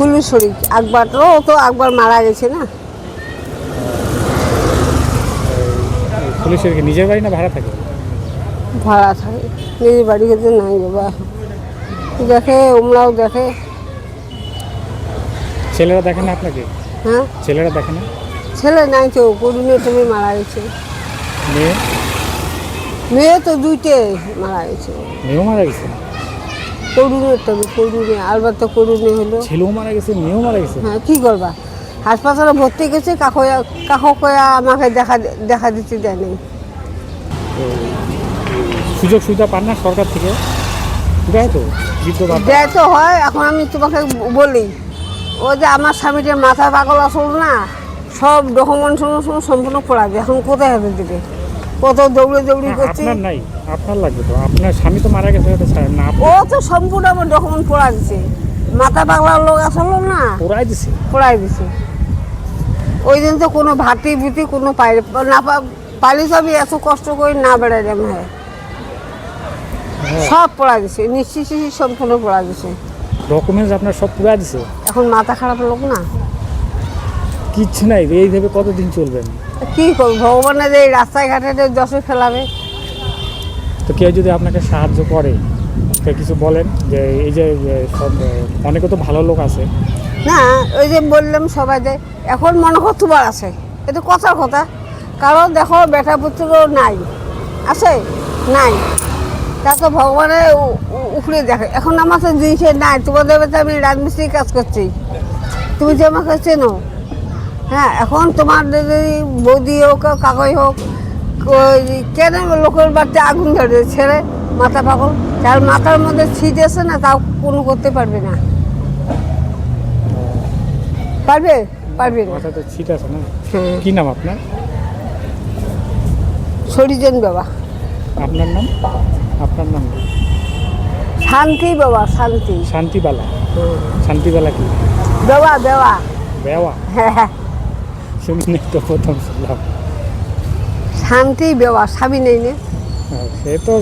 ফুলেশ্বরী আকবরও তো আকবর মারা গেছে না। ফুলেশ্বরী কি নিজের বাড়ি না ভাড়া থাকে? ভাড়া থাকে, নিজের বাড়ি খেতে নাই বাবা, দেখে ওমরাও দেখে। ছেলেরা দেখে না আপনাকে? হ্যাঁ, ছেলেরা দেখে না? ছেলে নাই তো, করুণে তুমি মারা গেছে। মেয়ে? মেয়ে তো দুইটে মারা গেছে। মেয়েও মারা গেছে? করুণের তবে করুণে আলবার তো করুণে হলো। ছেলেও মারা গেছে, মেয়েও মারা গেছে? হ্যাঁ, কী করবা, হাসপাতালে ভর্তি গেছে, কাকো কয়া আমাকে দেখা দিতে দেয় নেই। সুযোগ সুবিধা পান না সরকার থেকে? দেয় তো, বৃদ্ধ ভাতা দেয় তো হয়। এখন আমি তোমাকে বলি, ও যে আমার স্বামীটার মাথা পাগল আসল না, সব ডকুমেন্ট সম্পূর্ণ পড়া যায়। এখন কোথায় হাতে দিবে, কত দৌড়ে করছি। আপনার নাই, আপনার লাগবে তো। আপনার স্বামী তো মারা গেছে হয়তো না, ও তো সম্পূর্ণ আমার ডকুমেন্ট পড়া দিছে। মাথা পাগলার লোক আসলো না, ওরাই দিছে। পড়াই দিছে। ওই দিন তো কোনো ভাতি ভুতি কোনো না পালি সবই এত কষ্ট করে না বেড়াই যেমন হয়, সব পড়া দিছে, নিশ্চিত সম্পূর্ণ পড়া দিছে। ডকুমেন্টস আপনার সব পুরা দিছে? এখন মাথা খারাপ লোক না, কিচ্ছু নাই, এই ভেবে কতদিন চলবেন? কি করবো, ভগবানের যে এই রাস্তায় ঘাটে দশে ফেলাবে। তো কেউ যদি আপনাকে সাহায্য করে, কেউ কিছু বলেন যে এই যে সব অনেকে তো ভালো লোক আছে না, ওই যে বললাম সবাই যে এখন মনে কর তোমার আছে, এটা কথার কথা। কারণ দেখো বেটা পুত্র নাই, আছে নাই, তা তো ভগবানের উপরে দেখে। এখন আমার তো জিনিসে নাই, তোমাদের বাড়িতে আমি রাজমিস্ত্রি কাজ করছি, তুমি যে আমাকে চেনো। হ্যাঁ, এখন তোমার যদি বৌদি হোক কাকই হোক, কেন লোকের বাড়িতে আগুন ধরে ছেড়ে মাথা পাগল, যার মাথার মধ্যে ছিট আছে না, তাও কোনো করতে পারবে না। পারবে পারবে না। মাথাতে ছিট আছে না? হ্যাঁ, কি নাম আপনার? সরিজন বাবা। আপনার নাম? আপনার নাম? শান্তি বাবা, শান্তি। শান্তিবালা? শান্তিবালা কি? দেওয়া দেওয়া। বেওয়া? হ্যাঁ হ্যাঁ, শুনি তো, প্রথম শুনলাম। শান্তি বেওয়া, স্বামী নেই নে। সে তো